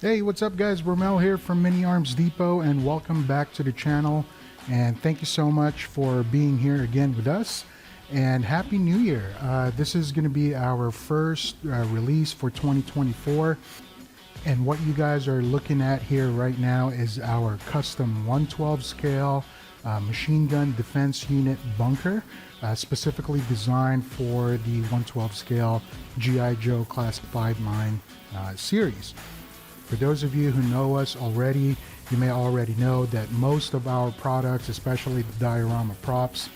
Hey, what's up guys? Mel here from Mini Arms Depot and welcome back to the channel, and thank you so much for being here again with us, and Happy New Year. This is going to be our first release for 2024, and what you guys are looking at here right now is our custom 112 scale machine gun defense unit bunker, specifically designed for the 112 scale G.I. Joe Classified Line series. For those of you who know us already, you may already know that most of our products, especially the diorama props,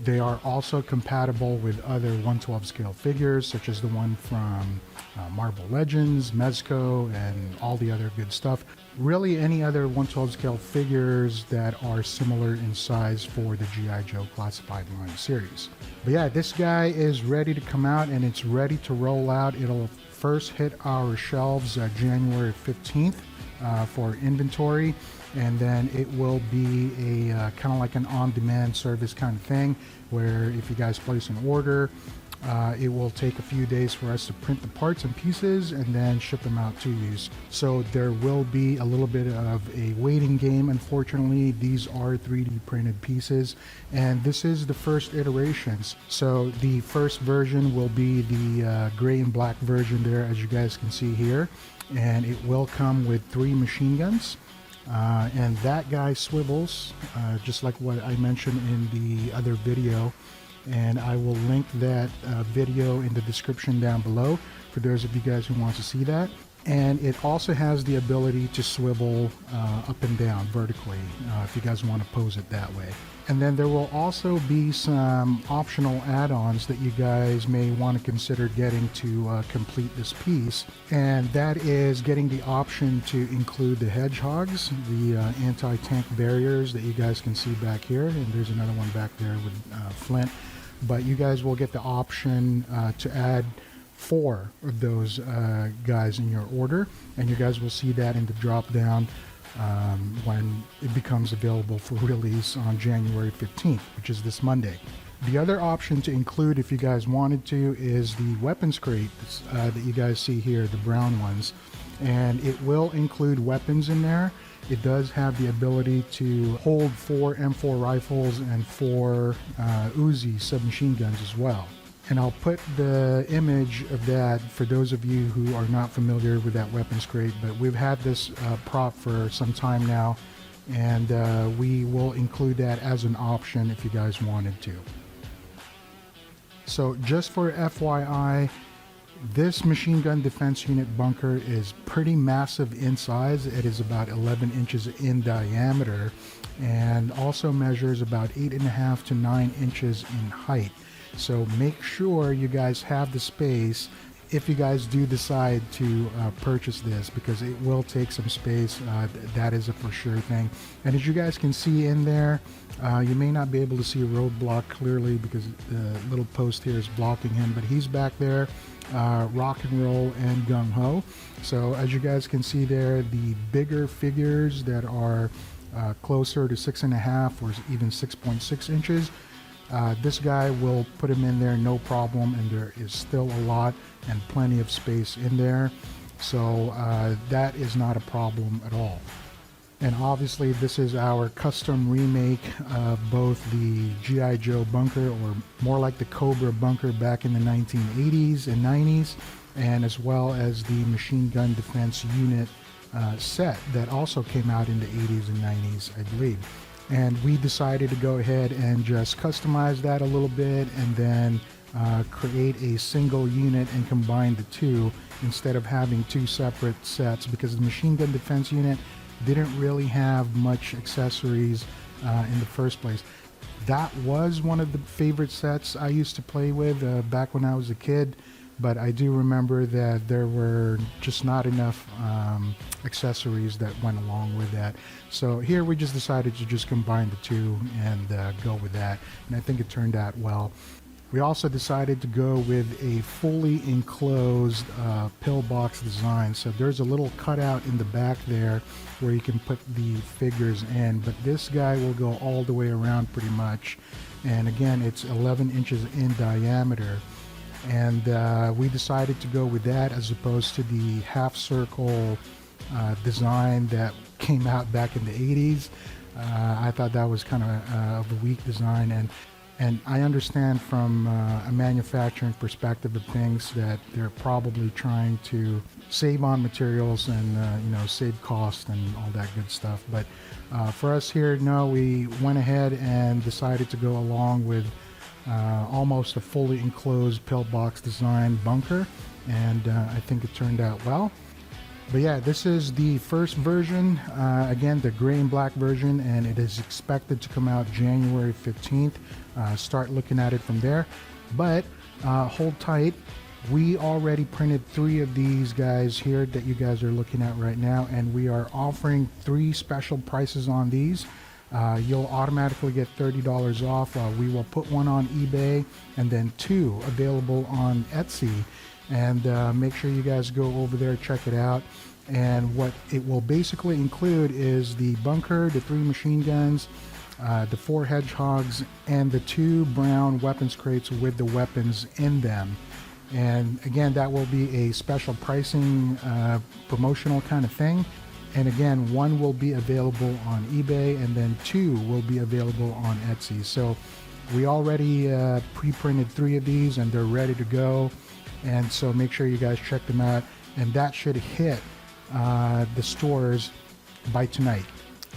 they are also compatible with other 112 scale figures, such as the one from Marvel Legends, Mezco, and all the other good stuff. Really any other 112 scale figures that are similar in size for the G.I. Joe Classified Line series. But yeah, this guy is ready to come out and it's ready to roll out. It'll first hit our shelves January 15th for inventory, and then it will be a kind of like an on-demand service kind of thing, where if you guys place an order, it will take a few days for us to print the parts and pieces and then ship them out to you. So there will be a little bit of a waiting game. Unfortunately, these are 3D printed pieces, and this is the first iterations. So the first version will be the gray and black version there, as you guys can see here, and it will come with 3 machine guns. And that guy swivels, just like what I mentioned in the other video, and I will link that video in the description down below for those of you guys who want to see that. And it also has the ability to swivel up and down vertically if you guys want to pose it that way. And then there will also be some optional add-ons that you guys may want to consider getting to complete this piece, and that is getting the option to include the hedgehogs, the anti-tank barriers that you guys can see back here, and there's another one back there with Flint. But you guys will get the option to add 4 of those guys in your order, and you guys will see that in the drop down when it becomes available for release on January 15th, which is this Monday. The other option to include, if you guys wanted to, is the weapons crate that you guys see here, the brown ones, and it will include weapons in there. It does have the ability to hold 4 M4 rifles and 4 Uzi submachine guns as well. And I'll put the image of that for those of you who are not familiar with that weapons crate, but we've had this prop for some time now, and we will include that as an option if you guys wanted to. So just for FYI, this machine gun defense unit bunker is pretty massive in size. It is about 11 inches in diameter and also measures about 8.5 to 9 inches in height. So make sure you guys have the space if you guys do decide to purchase this, because it will take some space. That is a for sure thing. And as you guys can see in there, you may not be able to see a roadblock clearly because the little post here is blocking him, but he's back there, rock and roll and gung-ho. So as you guys can see there, the bigger figures that are closer to 6.5 or even 6.6 inches, this guy will put him in there no problem, and there is still a lot and plenty of space in there, so that is not a problem at all. And obviously this is our custom remake of both the G.I. Joe bunker, or more like the Cobra bunker back in the 1980s and 90s, and as well as the machine gun defense unit set that also came out in the 80s and 90s, I believe. And we decided to go ahead and just customize that a little bit, and then create a single unit and combine the two instead of having 2 separate sets, because the machine gun defense unit didn't really have much accessories in the first place. That was one of the favorite sets I used to play with back when I was a kid, but I do remember that there were just not enough accessories that went along with that. So here we just decided to just combine the two and go with that, and I think it turned out well. We also decided to go with a fully enclosed pillbox design. So there's a little cutout in the back there where you can put the figures in, but this guy will go all the way around pretty much. And again, it's 11 inches in diameter. And we decided to go with that as opposed to the half circle design that came out back in the 80s. I thought that was kind of a weak design, and I understand from a manufacturing perspective of things that they're probably trying to save on materials and you know, save cost and all that good stuff. But for us here, no, we went ahead and decided to go along with almost a fully enclosed pillbox design bunker, and I think it turned out well. But yeah, this is the first version, again, the gray and black version, and it is expected to come out January 15th. Start looking at it from there. But hold tight. We already printed 3 of these guys here that you guys are looking at right now, and we are offering 3 special prices on these. You'll automatically get $30 off. We will put 1 on eBay and then 2 available on Etsy. And make sure you guys go over there, check it out. And what it will basically include is the bunker, the 3 machine guns, the 4 hedgehogs, and the 2 brown weapons crates with the weapons in them. And again, that will be a special pricing, promotional kind of thing. And again, 1 will be available on eBay, and then 2 will be available on Etsy. So we already pre-printed 3 of these, and they're ready to go. And so make sure you guys check them out, and that should hit the stores by tonight.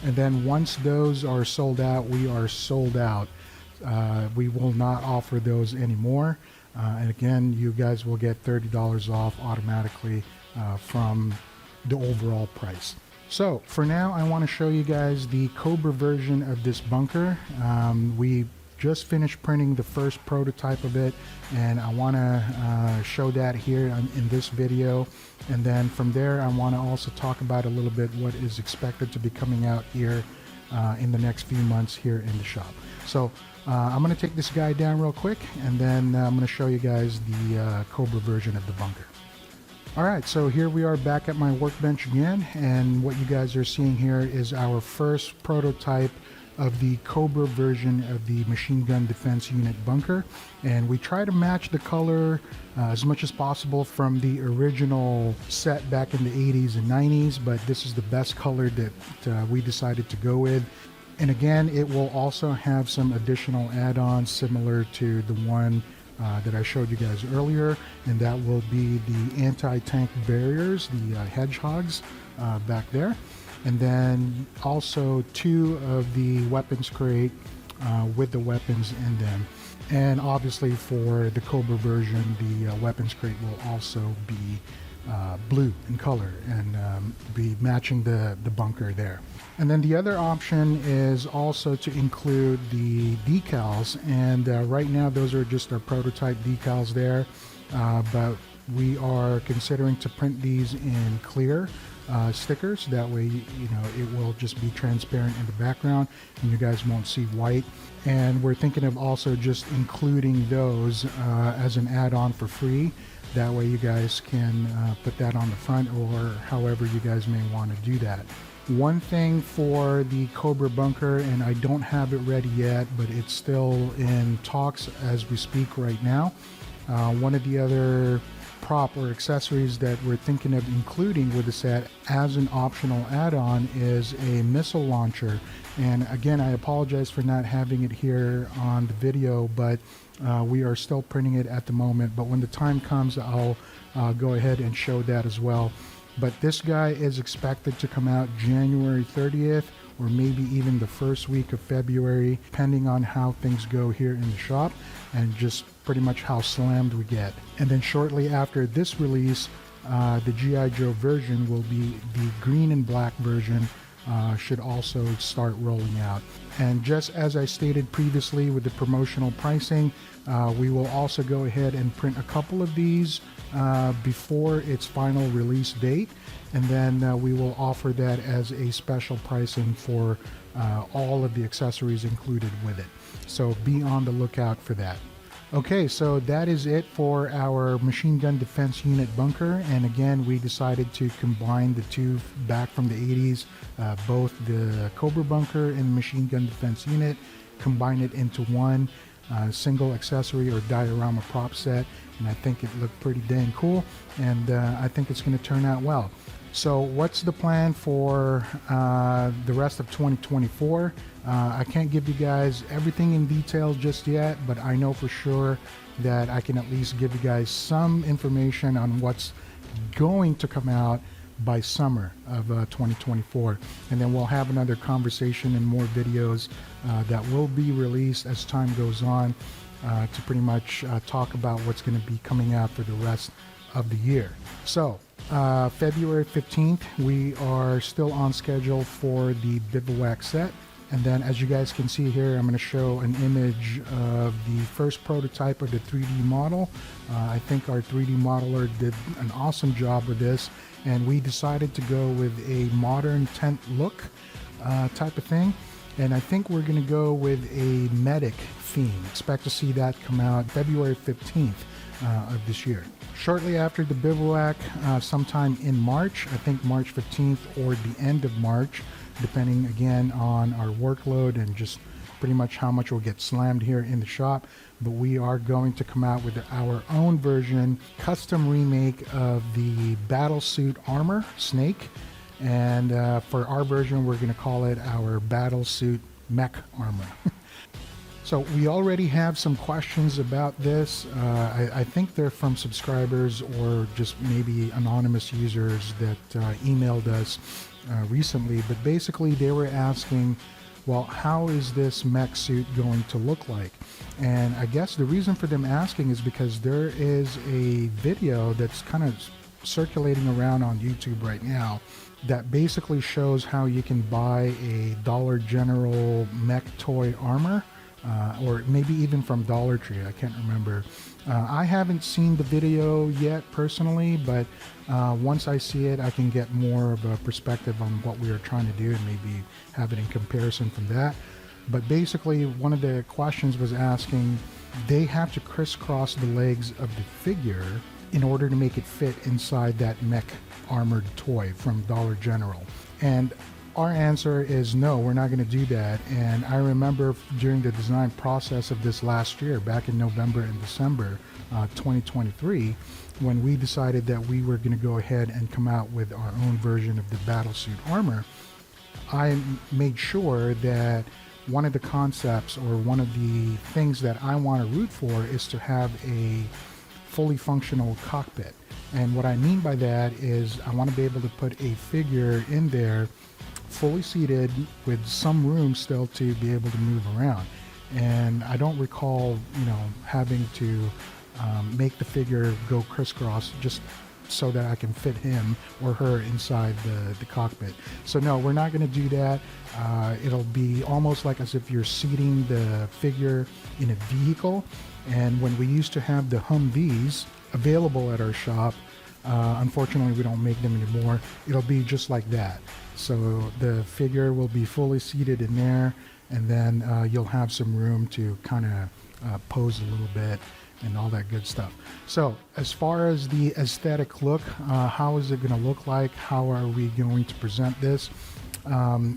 And then once those are sold out, we are sold out. We will not offer those anymore. And again, you guys will get $30 off automatically from the overall price. So for now, I want to show you guys the Cobra version of this bunker. We just finished printing the first prototype of it, and I want to show that here in this video. And then from there, I want to also talk about a little bit what is expected to be coming out here in the next few months here in the shop. So I'm going to take this guy down real quick, and then I'm going to show you guys the Cobra version of the bunker. Alright, so here we are back at my workbench again, and what you guys are seeing here is our first prototype of the Cobra version of the machine gun defense unit bunker. And we try to match the color as much as possible from the original set back in the 80s and 90s, but this is the best color that we decided to go with. And again, it will also have some additional add-ons similar to the one that I showed you guys earlier, and that will be the anti-tank barriers, the hedgehogs back there. And then also 2 of the weapons crate with the weapons in them. And obviously for the Cobra version, the weapons crate will also be blue in color and be matching the bunker there. And then the other option is also to include the decals, and right now those are just our prototype decals there, but we are considering to print these in clear stickers. That way, you know, it will just be transparent in the background and you guys won't see white. And we're thinking of also just including those as an add-on for free. That way you guys can put that on the front, or however you guys may want to do that. One thing for the Cobra bunker, and I don't have it ready yet, but it's still in talks as we speak right now. One of the other prop or accessories that we're thinking of including with the set as an optional add-on is a missile launcher. And again, I apologize for not having it here on the video, but we are still printing it at the moment. But when the time comes, I'll go ahead and show that as well. But this guy is expected to come out January 30th, or maybe even the first week of February, depending on how things go here in the shop and just pretty much how slammed we get. And then shortly after this release, the G.I. Joe version will be the green and black version, should also start rolling out. And just as I stated previously with the promotional pricing, we will also go ahead and print a couple of these before its final release date, and then we will offer that as a special pricing for all of the accessories included with it. So be on the lookout for that. Okay, so that is it for our machine gun defense unit bunker. And again, we decided to combine the two back from the 80s, both the Cobra bunker and the machine gun defense unit, combine it into one single accessory or diorama prop set. And I think it looked pretty dang cool, and I think it's going to turn out well. So what's the plan for the rest of 2024? I can't give you guys everything in detail just yet, but I know for sure that I can at least give you guys some information on what's going to come out by summer of 2024, and then we'll have another conversation and more videos that will be released as time goes on to pretty much talk about what's going to be coming out for the rest of the year. So February 15th, we are still on schedule for the Bivouac set. And then as you guys can see here, I'm going to show an image of the first prototype of the 3D model. I think our 3D modeler did an awesome job with this, and we decided to go with a modern tent look type of thing. And I think we're going to go with a medic theme. Expect to see that come out February 15th of this year. Shortly after the Bivouac, sometime in March, I think March 15th or the end of March, depending again on our workload and just pretty much how much will get slammed here in the shop. But we are going to come out with our own version, custom remake of the Battlesuit Armor Snake. And for our version, we're going to call it our Battlesuit Mech Armor. So we already have some questions about this. I think they're from subscribers or just maybe anonymous users that emailed us recently. But basically they were asking, well, how is this mech suit going to look like? And I guess the reason for them asking is because there is a video that's kind of circulating around on YouTube right now that basically shows how you can buy a Dollar General mech toy armor. Or maybe even from Dollar Tree, I can't remember. I haven't seen the video yet personally, but once I see it, I can get more of a perspective on what we are trying to do and maybe have it in comparison from that. But basically, one of the questions was asking, they have to crisscross the legs of the figure in order to make it fit inside that mech armored toy from Dollar General. And our answer is no, we're not going to do that. And I remember during the design process of this last year, back in November and December 2023, when we decided that we were going to go ahead and come out with our own version of the Battlesuit Armor, I made sure that one of the concepts or one of the things that I want to root for is to have a fully functional cockpit. And what I mean by that is I want to be able to put a figure in there fully seated with some room still to be able to move around. And I don't recall, having to make the figure go crisscross just so that I can fit him or her inside the cockpit. So no, we're not going to do that. It'll be almost like as if you're seating the figure in a vehicle. And when we used to have the Humvees available at our shop, unfortunately we don't make them anymore. It'll be just like that. So the figure will be fully seated in there, and then you'll have some room to kind of pose a little bit and all that good stuff. So as far as the aesthetic look, how is it going to look like? How are we going to present this?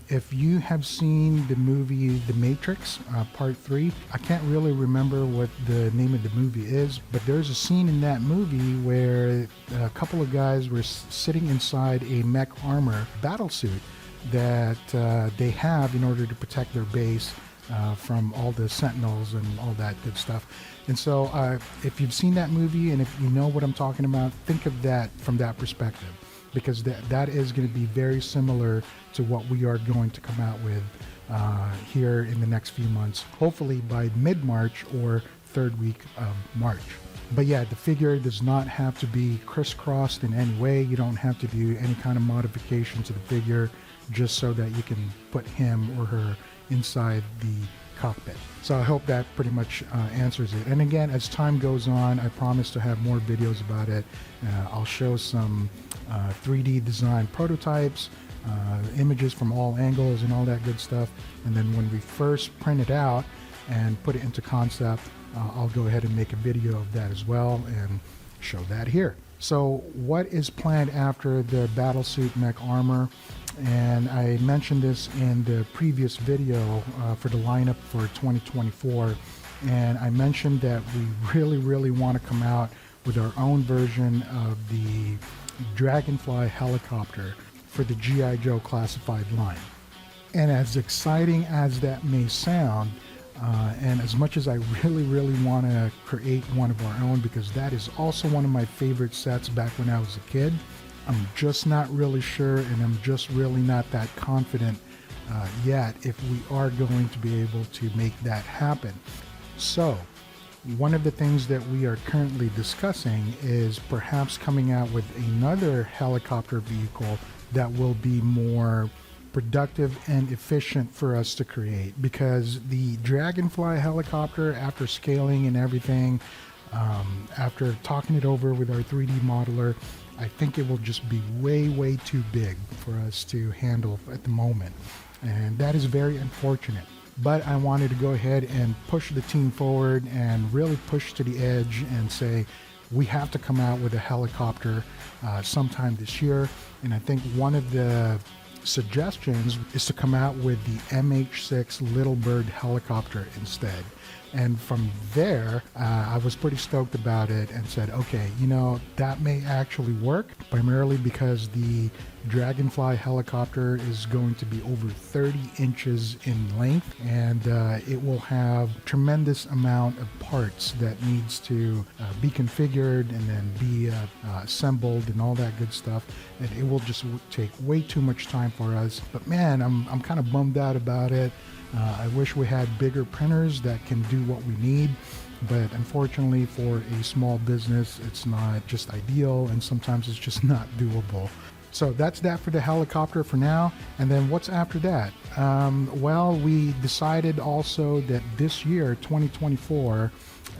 If you have seen the movie The Matrix Part 3, I can't really remember what the name of the movie is, but there's a scene in that movie where a couple of guys were sitting inside a mech armor battlesuit that they have in order to protect their base from all the sentinels and all that good stuff. And so if you've seen that movie and if you know what I'm talking about, think of that from that perspective, because that is going to be very similar to what we are going to come out with here in the next few months, hopefully by mid-March or third week of March. But yeah, the figure does not have to be crisscrossed in any way. You don't have to do any kind of modification to the figure just so that you can put him or her inside the cockpit. So I hope that pretty much answers it. And again, as time goes on, I promise to have more videos about it. I'll show some 3D design prototypes, images from all angles and all that good stuff. And then when we first print it out and put it into concept, I'll go ahead and make a video of that as well and show that here. So what is planned after the Battlesuit Mech Armor? And I mentioned this in the previous video for the lineup for 2024. And I mentioned that we really want to come out with our own version of the Dragonfly helicopter for the G.I. Joe classified line. And as exciting as that may sound, and as much as I really want to create one of our own, because that is also one of my favorite sets back when I was a kid, I'm just not really sure, and I'm just really not that confident yet if we are going to be able to make that happen. So one of the things that we are currently discussing is perhaps coming out with another helicopter vehicle that will be more productive and efficient for us to create, because the Dragonfly helicopter, after scaling and everything, after talking it over with our 3D modeler, I think it will just be way too big for us to handle at the moment, and that is very unfortunate. But I wanted to go ahead and push the team forward and really push to the edge and say we have to come out with a helicopter sometime this year. And I think one of the suggestions is to come out with the MH6 Little Bird helicopter instead. And from there, I was pretty stoked about it and said, okay, you know, that may actually work, primarily because the Dragonfly helicopter is going to be over 30 inches in length, and it will have tremendous amount of parts that needs to be configured and then be assembled and all that good stuff, and it will just take way too much time for us. But man, I'm kind of bummed out about it. I wish we had bigger printers that can do what we need, but unfortunately for a small business, it's not just ideal, and sometimes it's just not doable. So that's that for the helicopter for now. And then what's after that? Well, we decided also that this year, 2024,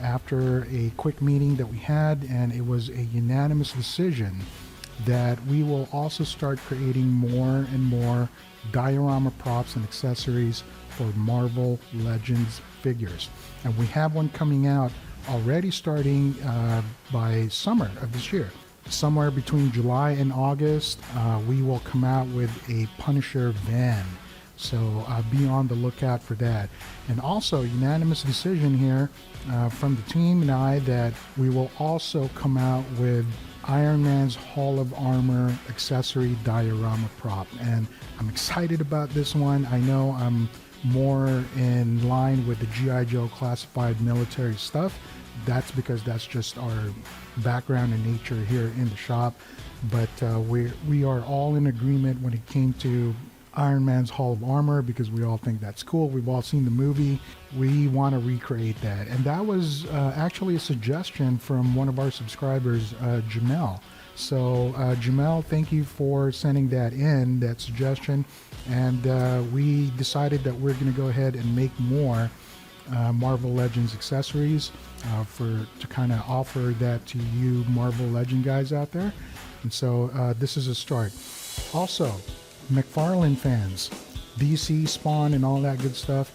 after a quick meeting that we had, and it was a unanimous decision, that we will also start creating more and more diorama props and accessories for Marvel Legends figures. And we have one coming out already starting by summer of this year. Somewhere between July and August, we will come out with a Punisher van. So be on the lookout for that. And also, unanimous decision here from the team and I that we will also come out with Iron Man's Hall of Armor accessory diorama prop. And I'm excited about this one. I know I'm more in line with the G.I. Joe classified military stuff. That's because that's just our background and nature here in the shop. But we are all in agreement when it came to Iron Man's Hall of Armor, because we all think that's cool. We've all seen the movie. We want to recreate that. And that was actually a suggestion from one of our subscribers, Jamel. So Jamel, thank you for sending that suggestion. And we decided that we're going to go ahead and make more Marvel Legends accessories to kind of offer that to you Marvel Legend guys out there. And so this is a start. Also, McFarlane fans, DC, Spawn, and all that good stuff,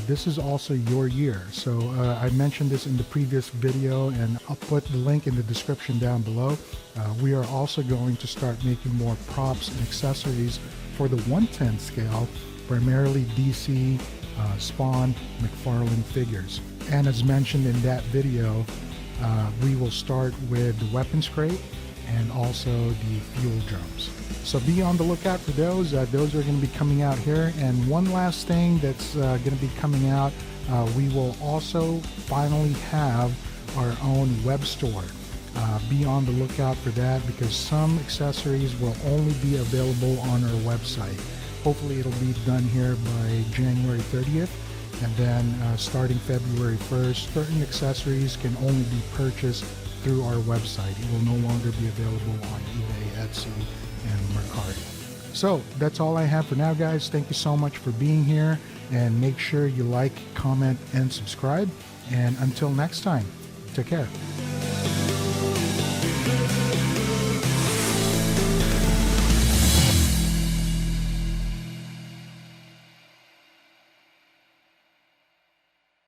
this is also your year. So I mentioned this in the previous video, and I'll put the link in the description down below. We are also going to start making more props and accessories for the 1/10 scale, primarily DC, Spawn, McFarlane figures. And as mentioned in that video, we will start with the weapons crate and also the fuel drums. So be on the lookout for those. Those are going to be coming out here. And one last thing that's going to be coming out, we will also finally have our own web store. Be on the lookout for that, because some accessories will only be available on our website. Hopefully it'll be done here by January 30th. And then starting February 1st, certain accessories can only be purchased through our website. It will no longer be available on eBay, Etsy, and Mercari. So that's all I have for now, guys. Thank you so much for being here, and make sure you like, comment, and subscribe. And until next time, take care.